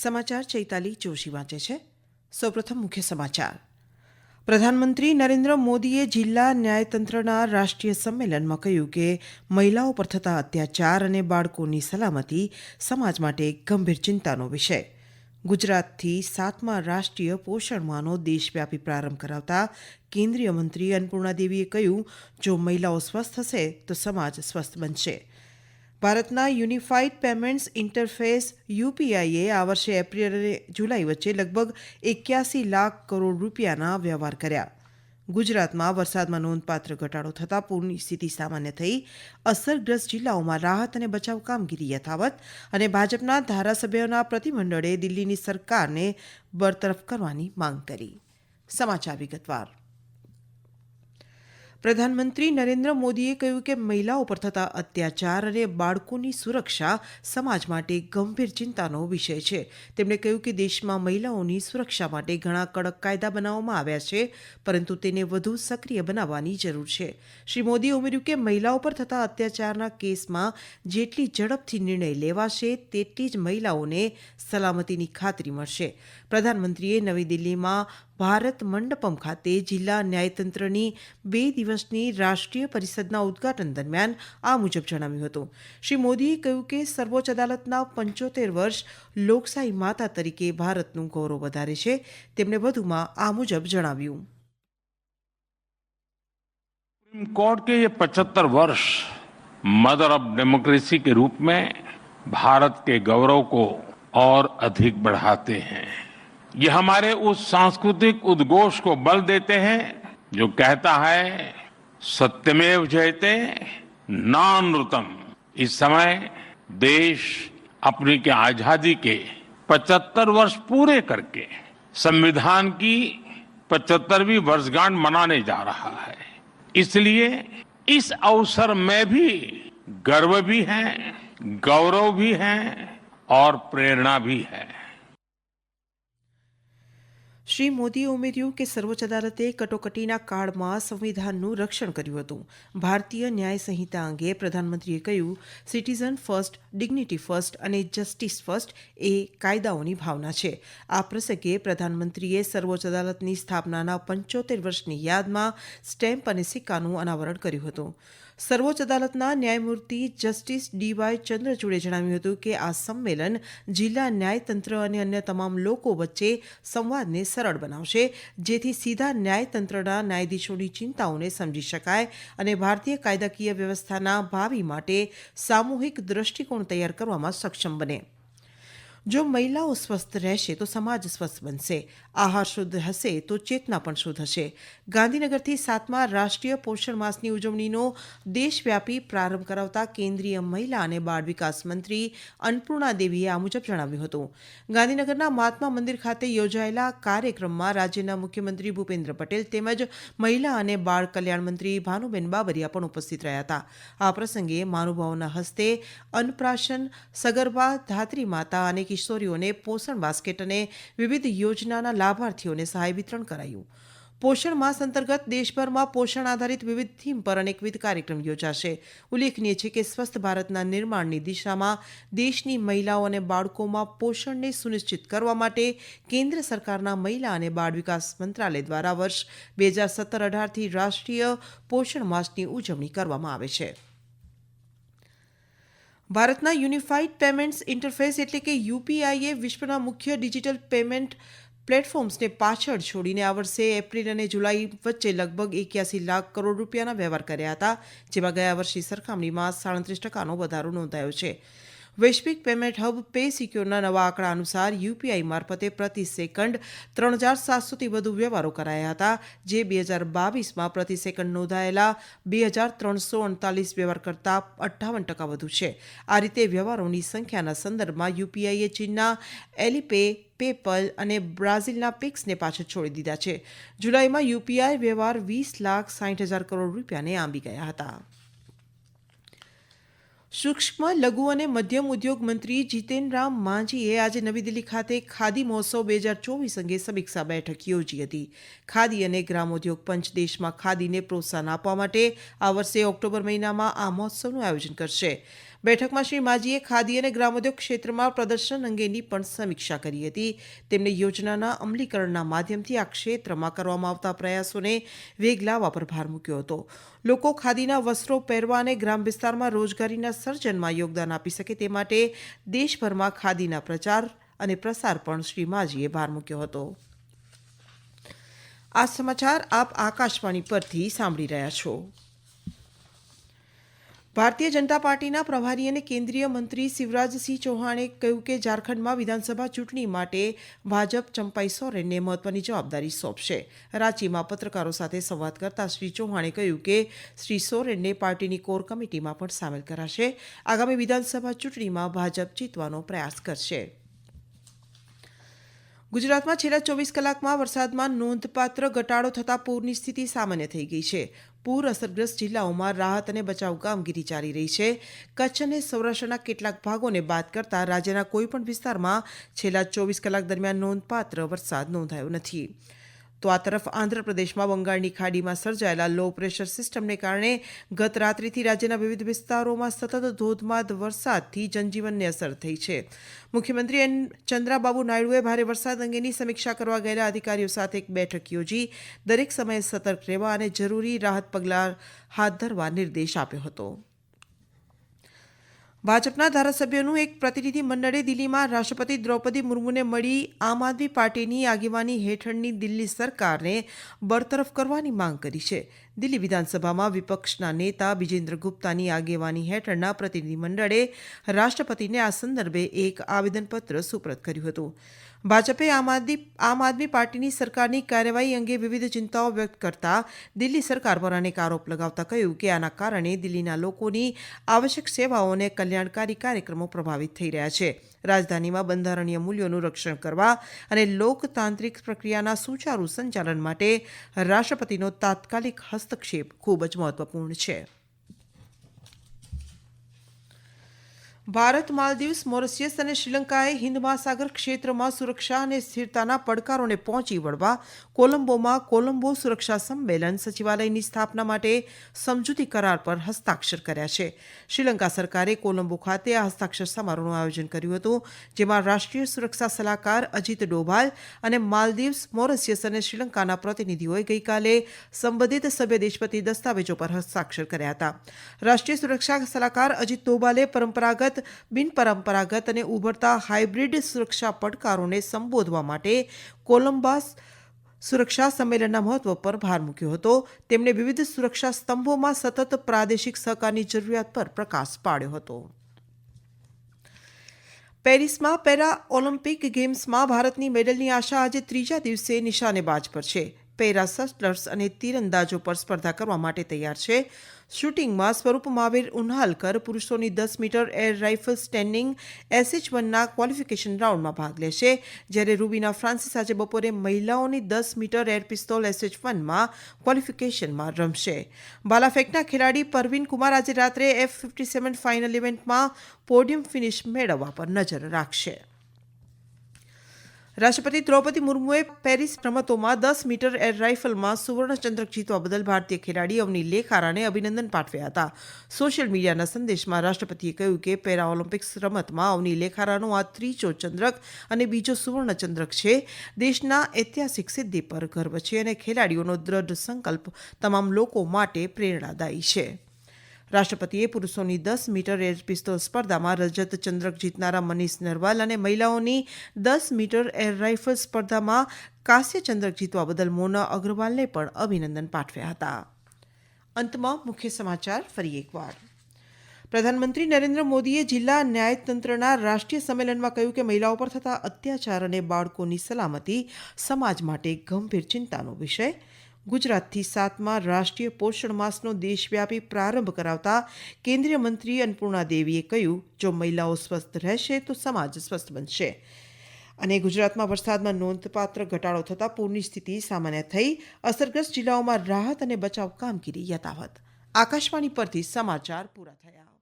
સમાચાર ચૈતાલી જોશી વાંચે છે. સૌપ્રથમ મુખ્ય સમાચાર. પ્રધાનમંત્રી નરેન્દ્ર મોદીએ જિલ્લા ન્યાયતંત્રના રાષ્ટ્રીય સંમેલનમાં કહ્યું કે મહિલાઓ પર થતા અત્યાચાર અને બાળકોની સલામતી સમાજ માટે એક ગંભીર ચિંતાનો વિષય. ગુજરાતથી 7મા રાષ્ટ્રીય પોષણ માહનો દેશવ્યાપી પ્રારંભ કરાવતા કેન્દ્રીય મંત્રી અન્નપૂર્ણા દેવીએ કહ્યું, જો મહિલાઓ સ્વસ્થ હશે તો સમાજ સ્વસ્થ બનશે. ભારતના યુનિફાઈડ પેમેન્ટ્સ ઇન્ટરફેસ યુપીઆઈએ આ વર્ષે એપ્રિલ અને જુલાઈ વચ્ચે લગભગ 81 લાખ કરોડ રૂપિયાના વ્યવહાર કર્યા. ગુજરાતમાં વરસાદમાં નોંધપાત્ર ઘટાડો થતાં પૂરની સ્થિતિ સામાન્ય થઈ. અસરગ્રસ્ત જિલ્લાઓમાં રાહત અને બચાવ કામગીરી યથાવત અને ભાજપના ધારાસભ્યોના પ્રતિમંડળે દિલ્હીની સરકારને બરતરફ કરવાની માંગ કરી. સમાચાર વિગતવાર. પ્રધાનમંત્રી નરેન્દ્ર મોદીએ કહ્યું કે મહિલાઓ પર થતા અત્યાચાર અને બાળકોની સુરક્ષા સમાજ માટે ગંભીર ચિંતાનો વિષય છે. તેમણે કહ્યું કે દેશમાં મહિલાઓની સુરક્ષા માટે ઘણા કડક કાયદા બનાવવામાં આવ્યા છે, પરંતુ તેને વધુ સક્રિય બનાવવાની જરૂર છે. શ્રી મોદીએ ઉમેર્યું કે મહિલાઓ પર થતા અત્યાચારના કેસમાં જેટલી ઝડપથી નિર્ણય લેવાશે તેટલી જ મહિલાઓને સલામતીની ખાતરી મળશે. પ્રધાનમંત્રીએ નવી દિલ્હીમાં ભારત મંડપમ ખાતે જિલ્લા ન્યાયતંત્રની 2 દિવસની રાષ્ટ્રીય પરિષદના ઉદ્ઘાટન દરમિયાન આ મુજબ જણાવ્યું હતું. શ્રી મોદીએ કહ્યું કે સર્વોચ્ચ અદાલતના 75 વર્ષ લોકશાહી માતા તરીકે ભારતનું ગૌરવ વધારે છે. તેમણે વધુમાં આ મુજબ જણાવ્યું. सुप्रीम कोर्ट के ये 75 वर्ष मदर ऑफ डेमोक्रेसी के रूप में भारत के गौरव को और अधिक बढ़ाते हैं. ये हमारे उस सांस्कृतिक उद्घोष को बल देते हैं जो कहता है सत्यमेव जयते नानृतम. इस समय देश अपनी के आजादी के 75 वर्ष पूरे करके संविधान की 75वीं वर्षगांठ मनाने जा रहा है. इसलिए इस अवसर में भी गर्व भी है, गौरव भी है और प्रेरणा भी है. શ્રી મોદીએ ઉમેર્યું કે સર્વોચ્ચ અદાલતે કટોકટીના કાળમાં સંવિધાનનું રક્ષણ કર્યું હતું. ભારતીય ન્યાય સંહિતા અંગે પ્રધાનમંત્રીએ કહ્યું, સિટીઝન ફર્સ્ટ, ડિગ્નિટી ફર્સ્ટ અને જસ્ટિસ ફર્સ્ટ એ કાયદાઓની ભાવના છે. આ પ્રસંગે પ્રધાનમંત્રીએ સર્વોચ્ચ અદાલતની સ્થાપનાના 75 વર્ષની યાદમાં સ્ટેમ્પ અને સિક્કાનું અનાવરણ કર્યું હતું. સર્વોચ્ચ અદાલતના ન્યાયમૂર્તિ જસ્ટિસ ડીવાય ચંદ્રચૂડે જણાવ્યું હતું કે આ સંમેલન જિલ્લા ન્યાયતંત્ર અને અન્ય તમામ લોકો વચ્ચે સંવાદને સરળ બનાવશે, જેથી સીધા ન્યાયતંત્રના ન્યાયાધીશોની ચિંતાઓને સમજી શકાય અને ભારતીય કાયદાકીય વ્યવસ્થાના ભાવિ માટે સામૂહિક દૃષ્ટિકોણ તૈયાર કરવામાં સક્ષમ બને. જો મહિલાઓ સ્વસ્થ રહેશે તો સમાજ સ્વસ્થ બનશે. આહાર શુદ્ધ હશે તો ચેતના પણ શુદ્ધ હશે. ગાંધીનગરથી 7મા રાષ્ટ્રીય પોષણ માસની ઉજવણીનો દેશવ્યાપી પ્રારંભ કરાવતા કેન્દ્રીય મહિલા અને બાળ વિકાસ મંત્રી અન્નપૂર્ણા દેવીએ આ મુજબ જણાવ્યું હતું. ગાંધીનગરના મહાત્મા મંદિર ખાતે યોજાયેલા કાર્યક્રમમાં રાજ્યના મુખ્યમંત્રી ભૂપેન્દ્ર પટેલ તેમજ મહિલા અને બાળ કલ્યાણ મંત્રી ભાનુબેન બાબરિયા પણ ઉપસ્થિત રહ્યા હતા. આ પ્રસંગે મહાનુભાવોના હસ્તે અન્નપ્રાશન, સગર્ભા, ધાત્રી માતા અને કિશોરીઓને પોષણ બાસ્કેટ અને વિવિધ યોજનાના લાભાર્થીઓને સહાય વિતરણ કરાયું. પોષણ માસ અંતર્ગત દેશભરમાં પોષણ આધારિત વિવિધ થીમ પર અનેકવિધ કાર્યક્રમ યોજાશે. ઉલ્લેખનીય છે કે સ્વસ્થ ભારતના નિર્માણની દિશામાં દેશની મહિલાઓ અને બાળકોમાં પોષણને સુનિશ્ચિત કરવા માટે કેન્દ્ર સરકારના મહિલા અને બાળ વિકાસ મંત્રાલય દ્વારા વર્ષ 2017-18થી રાષ્ટ્રીય પોષણ માસની ઉજવણી કરવામાં આવે છે. ભારતના યુનિફાઈડ પેમેન્ટ્સ ઇન્ટરફેસ એટલે કે યુપીઆઈએ વિશ્વના મુખ્ય ડિજિટલ પેમેન્ટ પ્લેટફોર્મ્સને પાછળ છોડીને આ વર્ષે એપ્રિલ અને જુલાઈ વચ્ચે લગભગ 81 લાખ કરોડ રૂપિયાના વ્યવહાર કર્યા હતા, જેમાં ગયા વર્ષની સરખામણીમાં 37% વધારો નોંધાયો છે. વૈશ્વિક પેમેન્ટ હબ પે સિક્યોરના નવા આંકડા અનુસાર યુપીઆઈ મારફતે પ્રતિ સેકન્ડ 3700થી વધુ વ્યવહારો કરાયા હતા, જે 2022માં પ્રતિ સેકન્ડ નોંધાયેલા 2339 વ્યવહાર કરતાં 58% વધુ છે. આ રીતે વ્યવહારોની સંખ્યાના સંદર્ભમાં યુપીઆઈએ ચીનના એલીપે, પેપલ અને બ્રાઝિલના પેક્સને પાછળ છોડી દીધા છે. જુલાઈમાં યુપીઆઈ વ્યવહાર 20,60,000 કરોડ રૂપિયાને આંબી ગયા હતા. સૂક્ષ્મ, લઘુ અને મધ્યમ ઉદ્યોગ મંત્રી જીતેન રામ માંઝીએ આજે નવી દિલ્હી ખાતે ખાદી મહોત્સવ 2024 અંગે સમીક્ષા બેઠક યોજી હતી. ખાદી અને ગ્રામોદ્યોગ પંચ દેશમાં ખાદીને પ્રોત્સાહન આપવા માટે આ વર્ષે ઓક્ટોબર મહિનામાં આ મહોત્સવનું આયોજન કરશે. બેઠકમાં શ્રી માજીએ ખાદી અને ગ્રામોદ્યોગ ક્ષેત્રમાં પ્રદર્શન અંગેની પણ સમીક્ષા કરી હતી. તેમણે યોજનાના અમલીકરણના માધ્યમથી આ ક્ષેત્રમાં કરવામાં આવતા પ્રયાસોને વેગ લાવવા પર ભાર મૂક્યો હતો. લોકો ખાદીના વસ્ત્રો પહેરવા અને ગ્રામ વિસ્તારમાં રોજગારીના સર્જનમાં યોગદાન આપી શકે તે માટે દેશભરમાં ખાદીના પ્રચાર અને પ્રસાર પણ શ્રી માજીએ ભાર મૂક્યો હતો. આ સમાચાર આપ આકાશવાણી પરથી સાંભળી રહ્યા છો. ભારતીય જનતા પાર્ટીના પ્રભારી અને કેન્દ્રીય મંત્રી શિવરાજસિંહ ચૌહાણે કહ્યું કે ઝારખંડમાં વિધાનસભા ચૂંટણી માટે ભાજપ ચંપાઈ સોરેનને મહત્વની જવાબદારી સોંપશે. રાંચીમાં પત્રકારો સાથે સંવાદ કરતા શ્રી ચૌહાણે કહ્યું કે શ્રી સોરેનને પાર્ટીની કોર કમિટીમાં પણ સામેલ કરાશે. આગામી વિધાનસભા ચૂંટણીમાં ભાજપ જીતવાનો પ્રયાસ કરશે. ગુજરાતમાં છેલ્લા 24 કલાકમાં વરસાદમાં નોંધપાત્ર ઘટાડો થતાં પૂરની સ્થિતિ સામાન્ય થઈ ગઈ છે. પૂર અસરગ્રસ્ત જિલ્લાઓમાં રાહત અને બચાવ કામગીરી ચાલી રહી છે. કચ્છ અને સૌરાષ્ટ્રના કેટલાક ભાગોને બાદ કરતા રાજ્યના કોઈપણ વિસ્તારમાં છેલ્લા 24 કલાક દરમિયાન નોંધપાત્ર વરસાદ નોંધાયો નથી. તો આ તરફ આંધ્રપ્રદેશમાં બંગાળની ખાડીમાં સર્જાયેલા લો પ્રેશર સિસ્ટમને કારણે ગત રાત્રિથી રાજ્યના વિવિધ વિસ્તારોમાં સતત ધોધમાર વરસાદથી જનજીવનને અસર થઈ છે. મુખ્યમંત્રી એન ચંદ્રાબાબુ નાયડુએ ભારે વરસાદ અંગેની સમીક્ષા કરવા ગયેલા અધિકારીઓ સાથે એક બેઠક યોજી દરેક સમયે સતર્ક રહેવા અને જરૂરી રાહત પગલાં હાથ ધરવા નિર્દેશ આપ્યો હતો. ભાજપના ધારાસભ્યોનું એક પ્રતિનિધિ મંડળે દિલ્હીમાં રાષ્ટ્રપતિ દ્રૌપદી મુર્મુને મળી આમ આદમી પાર્ટીની આગેવાની હેઠળની દિલ્હી સરકારને બરતરફ કરવાની માંગ કરી છે. દિલ્હી વિધાનસભામાં વિપક્ષના નેતા બિજેન્દ્ર ગુપ્તાની આગેવાની હેઠળના પ્રતિનિધિ મંડળે રાષ્ટ્રપતિને આ સંદર્ભે એક આવેદનપત્ર સુપરત કર્યું હતું. ભાજપે આમ આદમી પાર્ટીની સરકારની કાર્યવાહી અંગે વિવિધ ચિંતાઓ વ્યક્ત કરતા દિલ્હી સરકાર પર અનેક આરોપ લગાવતા કહ્યું કે આના કારણે દિલ્હીના લોકોની આવશ્યક સેવાઓ અને કલ્યાણકારી કાર્યક્રમો પ્રભાવિત થઈ રહ્યા છે. રાજધાનીમાં બંધારણીય મૂલ્યોનું રક્ષણ કરવા અને લોકતાંત્રિક પ્રક્રિયાના સુચારુ સંચાલન માટે રાષ્ટ્રપતિનો તાત્કાલિક હસ્તક્ષેપ ખૂબ જ મહત્વપૂર્ણ છે. ભારત, માલદીવ્સ, મોરિશિયસ અને શ્રીલંકાએ હિન્દ મહાસાગર ક્ષેત્રમાં સુરક્ષા અને સ્થિરતાના પડકારોને પહોંચી વળવા કોલંબોમાં કોલંબો સુરક્ષા સંમેલન સચિવાલયની સ્થાપના માટે સમજૂતી કરાર પર હસ્તાક્ષર કર્યા છે. શ્રીલંકા સરકારે કોલંબો ખાતે આ હસ્તાક્ષર સમારોહનું આયોજન કર્યું હતું, જેમાં રાષ્ટ્રીય સુરક્ષા સલાહકાર અજીત ડોભાલ અને માલદીવ્સ, મોરિશિયસ અને શ્રીલંકાના પ્રતિનિધિઓએ ગઈકાલે સંબંધિત સભ્ય દેશપતિ દસ્તાવેજો પર હસ્તાક્ષર કર્યા હતા. રાષ્ટ્રીય સુરક્ષા સલાહકાર અજીત ડોભાલે પરંપરાગત, બિનપરંપરાગત અને ઉભરતા હાઇબ્રિડ સુરક્ષા પડકારોને સંબોધવા માટે કોલંબસ સુરક્ષા સંમેલનના મહત્વ પર ભાર મૂક્યો હતો. તેમણે વિવિધ સુરક્ષા સ્તંભોમાં સતત પ્રાદેશિક સહકારની જરૂરિયાત પર પ્રકાશ પાડ્યો હતો. પેરિસમાં પેરા ઓલિમ્પિક ગેમ્સમાં ભારતની મેડલની આશા આજે ત્રીજા દિવસે નિશાનેબાજ પર છે. પેરા શટલર્સ અને તીરંદાજો પર સ્પર્ધા કરવા માટે તૈયાર છે. શૂટિંગમાં સ્વરૂપ મહાવીર ઉન્હાલકર પુરુષોની 10 મીટર એર રાઇફલ સ્ટેન્ડિંગ SH1ના ક્વોલિફિકેશન રાઉન્ડમાં ભાગ લેશે, જ્યારે રૂબીના ફ્રાન્સિસ આજે બપોરે મહિલાઓની 10 મીટર એર પિસ્તોલ SH1માં ક્વોલિફિકેશનમાં રમશે. ભાલાફેંકના ખેલાડી પરવીન કુમાર આજે રાત્રે F57 ફાઇનલ ઇવેન્ટમાં પોડિયમ ફિનિશ મેળવવા પર નજર રાખશે. રાષ્ટ્રપતિ દ્રૌપદી મુર્મુએ પેરિસ રમતોમાં 10 મીટર એર રાઇફલમાં સુવર્ણચંદ્રક જીતવા બદલ ભારતીય ખેલાડી અવની લેખારાને અભિનંદન પાઠવ્યા હતા. સોશિયલ મીડિયાના સંદેશમાં રાષ્ટ્રપતિએ કહ્યું કે પેરા ઓલિમ્પિક્સ રમતમાં અવની લેખારાનો આ ત્રીજો ચંદ્રક અને બીજો સુવર્ણચંદ્રક છે. દેશના ઐતિહાસિક સિદ્ધિ પર ગર્વ છે અને ખેલાડીઓનો દ્રઢ સંકલ્પ તમામ લોકો માટે પ્રેરણાદાયી છે. રાષ્ટ્રપતિએ પુરુષોની 10 મીટર એર પિસ્તોલ સ્પર્ધામાં રજત ચંદ્રક જીતનારા મનીષ નરવાલ અને મહિલાઓની 10 મીટર એર રાઇફલ સ્પર્ધામાં કાંસ્ય ચંદ્રક જીતવા બદલ મોના અગ્રવાલને પણ અભિનંદન પાઠવ્યા હતા. અંતમાં મુખ્ય સમાચાર ફરી એકવાર. પ્રધાનમંત્રી નરેન્દ્ર મોદીએ જિલ્લા ન્યાયતંત્રના રાષ્ટ્રીય સંમેલનમાં કહ્યું કે મહિલાઓ પર થતા અત્યાચાર અને બાળકોની સલામતી સમાજ માટે ગંભીર ચિંતાનો વિષય. ગુજરાતથી 7મા રાષ્ટ્રીય પોષણ માસનો દેશવ્યાપી પ્રારંભ કરાવતા કેન્દ્રીય મંત્રી અન્નપૂર્ણા દેવીએ કહ્યું, જો મહિલાઓ સ્વસ્થ રહેશે તો સમાજ સ્વસ્થ બનશે. અને ગુજરાતમાં વરસાદમાં નોંધપાત્ર ઘટાડો થતાં પૂરની સ્થિતિ સામાન્ય થઈ. અસરગ્રસ્ત જિલ્લાઓમાં રાહત અને બચાવ કામગીરી યથાવત. આકાશવાણી પરથી સમાચાર પૂરા થયા.